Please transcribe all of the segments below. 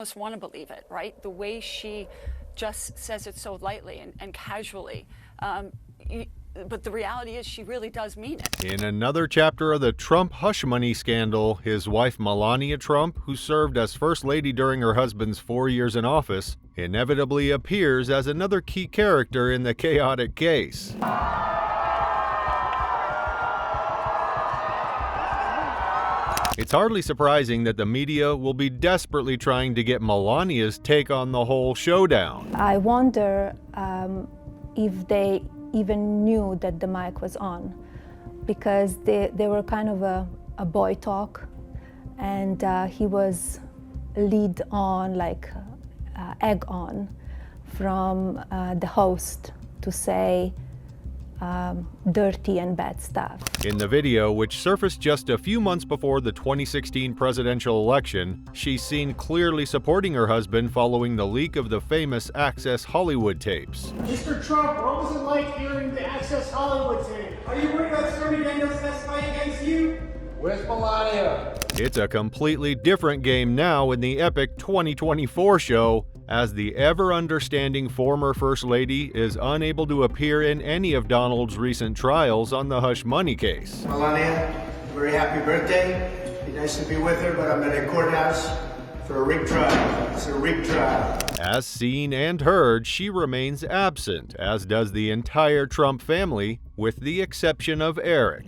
Almost want to believe it, right? The way she just says it so lightly and casually. But the reality is she really does mean it. In another chapter of the Trump hush money scandal, his wife Melania Trump, who served as First Lady during her husband's 4 years in office, inevitably appears as another key character in the chaotic case. It's hardly surprising that the media will be desperately trying to get Melania's take on the whole showdown. I wonder if they even knew that the mic was on, because they were kind of a boy talk, and he was lead on, like egg on, from the host to say dirty and bad stuff. In the video, which surfaced just a few months before the 2016 presidential election, she's seen clearly supporting her husband following the leak of the famous Access Hollywood tapes. Mr. Trump, what was it like hearing the Access Hollywood tape? Are you worried about Stormy Daniels testifying against you? Where's Melania? It's a completely different game now in the epic 2024 show, as the ever-understanding former First Lady is unable to appear in any of Donald's recent trials on the hush money case. Melania, very happy birthday. Be nice to be with her, but I'm at a courthouse for a rigged trial. It's a rigged trial. As seen and heard, she remains absent, as does the entire Trump family, with the exception of Eric.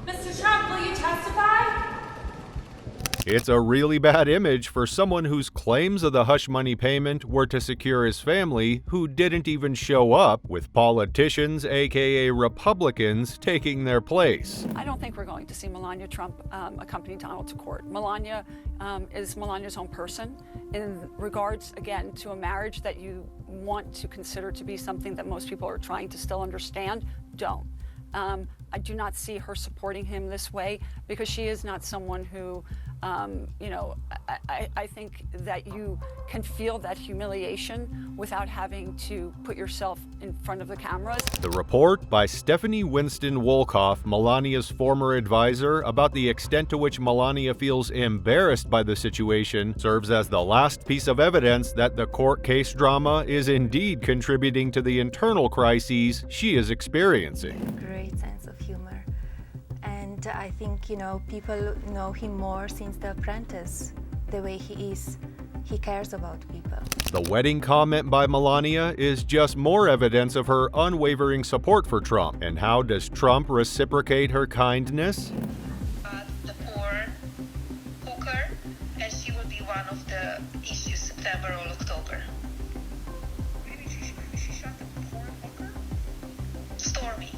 Mr. Trump, will you testify? It's a really bad image for someone whose claims of the hush money payment were to secure his family, who didn't even show up, with politicians, aka Republicans, taking their place. I don't think we're going to see Melania Trump accompany Donald to court. Melania is Melania's own person. In regards, again, to a marriage that you want to consider to be something that most people are trying to still understand, don't. I do not see her supporting him this way, because she is not someone who, I think that you can feel that humiliation without having to put yourself in front of the cameras. The report by Stephanie Winston Wolkoff, Melania's former advisor, about the extent to which Melania feels embarrassed by the situation serves as the last piece of evidence that the court case drama is indeed contributing to the internal crises she is experiencing. Great sense of humor. And I think, people know him more since The Apprentice, the way he is. He cares about people. The wedding comment by Melania is just more evidence of her unwavering support for Trump. And how does Trump reciprocate her kindness? The poor hooker, and she will be one of the issues September or October. Maybe she shot the poor hooker? Stormy.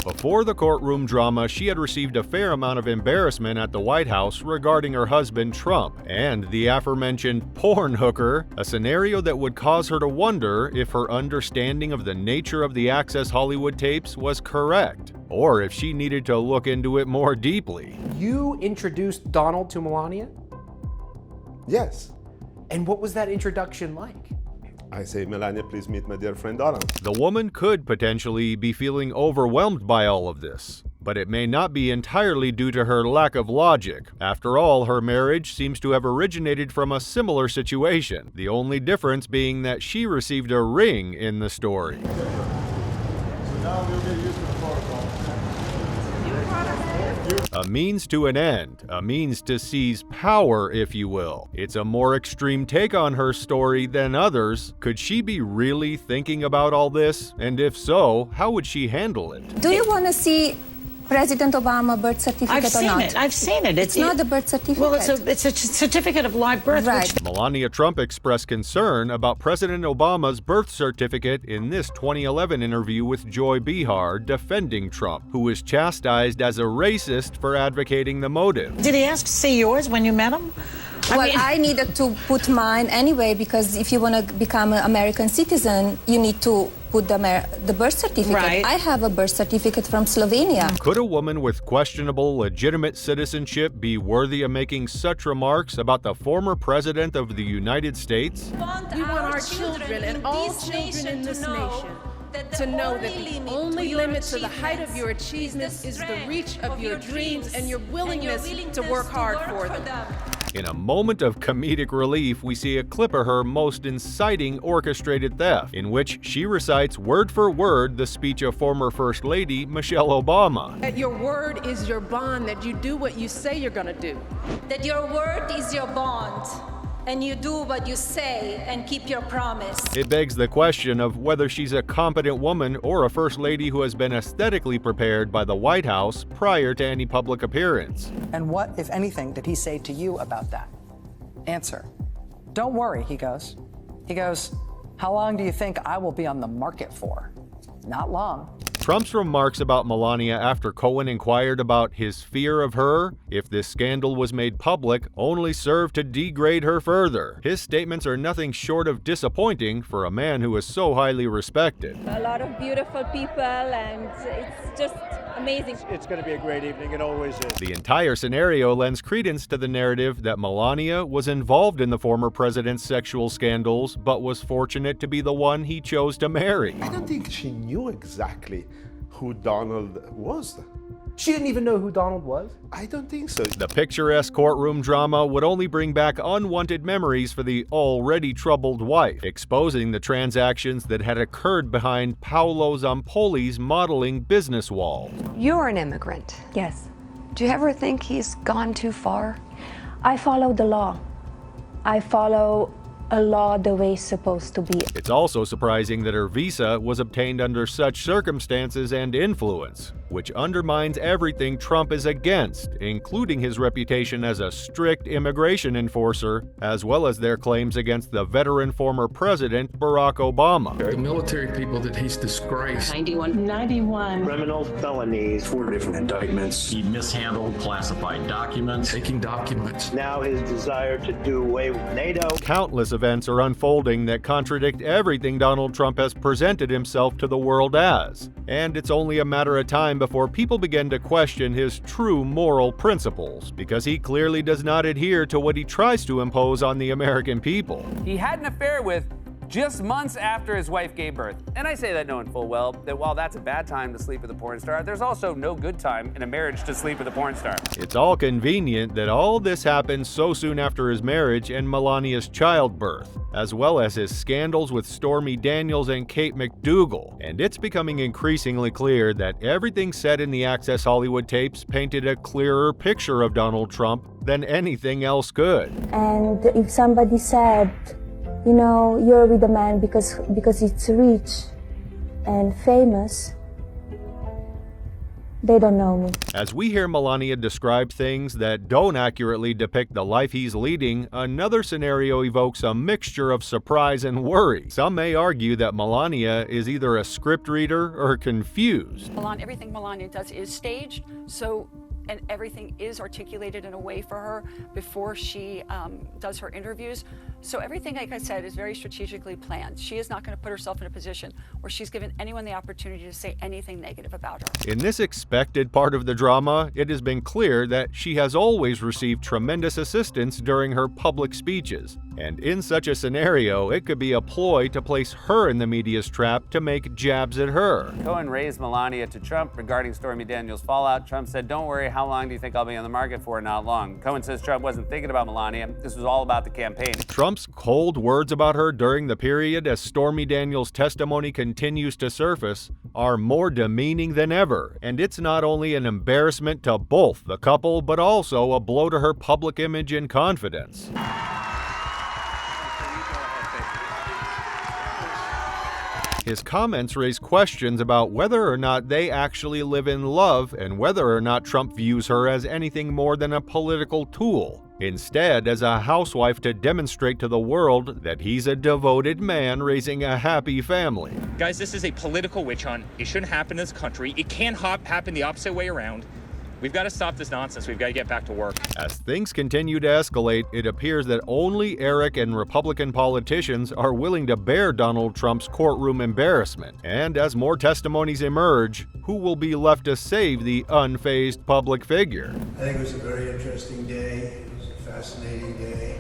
Before the courtroom drama, she had received a fair amount of embarrassment at the White House regarding her husband Trump and the aforementioned porn hooker, a scenario that would cause her to wonder if her understanding of the nature of the Access Hollywood tapes was correct, or if she needed to look into it more deeply. You introduced Donald to Melania? Yes. And what was that introduction like? I say, Melania, please meet my dear friend Donald. The woman could potentially be feeling overwhelmed by all of this, but it may not be entirely due to her lack of logic. After all, her marriage seems to have originated from a similar situation, the only difference being that she received a ring in the story. So now we'll get used to the protocol. A means to an end, a means to seize power, if you will. It's a more extreme take on her story than others. Could she be really thinking about all this? And if so, how would she handle it? Do you want to see President Obama birth certificate or not? I've seen it. It's not the birth certificate. Well, it's a certificate of live birth. Right. Which... Melania Trump expressed concern about President Obama's birth certificate in this 2011 interview with Joy Behar, defending Trump, who was chastised as a racist for advocating the motive. Did he ask to see yours when you met him? I needed to put mine anyway, because if you want to become an American citizen, you need to put the birth certificate. Right. I have a birth certificate from Slovenia. Could a woman with questionable legitimate citizenship be worthy of making such remarks about the former president of the United States? We want our children and all children in this nation to know that the only limit to the height of your achievements is the reach of your dreams and your willingness to work hard for them. In a moment of comedic relief, we see a clip of her most inciting orchestrated theft, in which she recites word for word the speech of former First Lady Michelle Obama. That your word is your bond, that you do what you say you're gonna do. That your word is your bond, and you do what you say and keep your promise. It begs the question of whether she's a competent woman or a First Lady who has been aesthetically prepared by the White House prior to any public appearance. And what, if anything, did he say to you about that? Answer. Don't worry, he goes. He goes, how long do you think I will be on the market for? Not long. Trump's remarks about Melania after Cohen inquired about his fear of her if this scandal was made public only served to degrade her further. His statements are nothing short of disappointing for a man who is so highly respected. A lot of beautiful people, and it's just amazing. It's going to be a great evening. It always is. The entire scenario lends credence to the narrative that Melania was involved in the former president's sexual scandals, but was fortunate to be the one he chose to marry. I don't think she knew exactly who Donald was. She didn't even know who Donald was? I don't think so. The picturesque courtroom drama would only bring back unwanted memories for the already troubled wife, exposing the transactions that had occurred behind Paolo Zampoli's modeling business walls. You're an immigrant. Yes. Do you ever think he's gone too far? I follow the law. I follow a law the way it's supposed to be. It's also surprising that her visa was obtained under such circumstances and influence, which undermines everything Trump is against, including his reputation as a strict immigration enforcer, as well as their claims against the veteran former president Barack Obama. The military people that he's disgraced. 91 criminal felonies, 4 different indictments. He mishandled classified documents. Taking documents. now his desire to do away with NATO. Countless events are unfolding that contradict everything Donald Trump has presented himself to the world as. And it's only a matter of time before people begin to question his true moral principles, because he clearly does not adhere to what he tries to impose on the American people. He had an affair with just months after his wife gave birth. And I say that knowing full well that while that's a bad time to sleep with a porn star, there's also no good time in a marriage to sleep with a porn star. It's all convenient that all this happened so soon after his marriage and Melania's childbirth, as well as his scandals with Stormy Daniels and Kate McDougal. And it's becoming increasingly clear that everything said in the Access Hollywood tapes painted a clearer picture of Donald Trump than anything else could. And if somebody said, you know, you're with a man because it's rich and famous, they don't know me. As we hear Melania describe things that don't accurately depict the life he's leading, another scenario evokes a mixture of surprise and worry. Some may argue that Melania is either a script reader or confused. Everything Melania does is staged, and everything is articulated in a way for her before she does her interviews. So everything, like I said, is very strategically planned. She is not going to put herself in a position where she's given anyone the opportunity to say anything negative about her. In this expected part of the drama, it has been clear that she has always received tremendous assistance during her public speeches. And in such a scenario, it could be a ploy to place her in the media's trap to make jabs at her. Cohen raised Melania to Trump regarding Stormy Daniels' fallout. Trump said, "Don't worry, how long do you think I'll be on the market for? Not long." Cohen says Trump wasn't thinking about Melania. This was all about the campaign. Trump's cold words about her during the period as Stormy Daniels' testimony continues to surface are more demeaning than ever. And it's not only an embarrassment to both the couple, but also a blow to her public image and confidence. His comments raise questions about whether or not they actually live in love and whether or not Trump views her as anything more than a political tool, instead as a housewife to demonstrate to the world that he's a devoted man raising a happy family. Guys, this is a political witch hunt. It shouldn't happen in this country. It can't happen the opposite way around. We've got to stop this nonsense. We've got to get back to work. As things continue to escalate, it appears that only Eric and Republican politicians are willing to bear Donald Trump's courtroom embarrassment. And as more testimonies emerge, who will be left to save the unfazed public figure? I think it was a very interesting day. It was a fascinating day.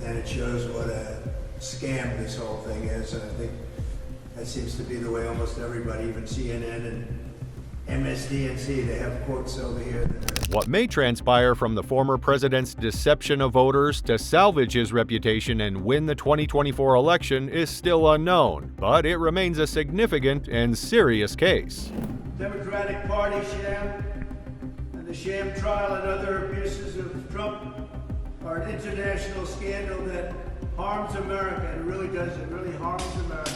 And it shows what a scam this whole thing is. And I think that seems to be the way almost everybody, even CNN and MSDNC, they have courts over here that are What may transpire from the former president's deception of voters to salvage his reputation and win the 2024 election is still unknown, but it remains a significant and serious case. Democratic Party sham and the sham trial and other abuses of Trump are an international scandal that harms America. It really does. It really harms America.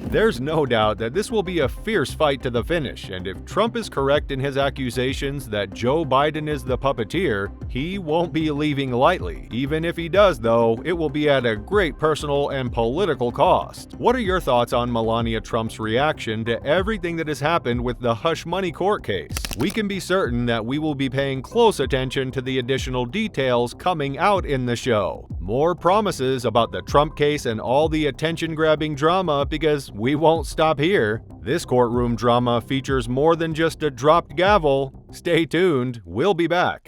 There's no doubt that this will be a fierce fight to the finish, and if Trump is correct in his accusations that Joe Biden is the puppeteer, he won't be leaving lightly. Even if he does, though, it will be at a great personal and political cost. What are your thoughts on Melania Trump's reaction to everything that has happened with the hush money court case? We can be certain that we will be paying close attention to the additional details coming out in the show. More promises about the Trump case and all the attention-grabbing drama, because we won't stop here. This courtroom drama features more than just a dropped gavel. Stay tuned, we'll be back.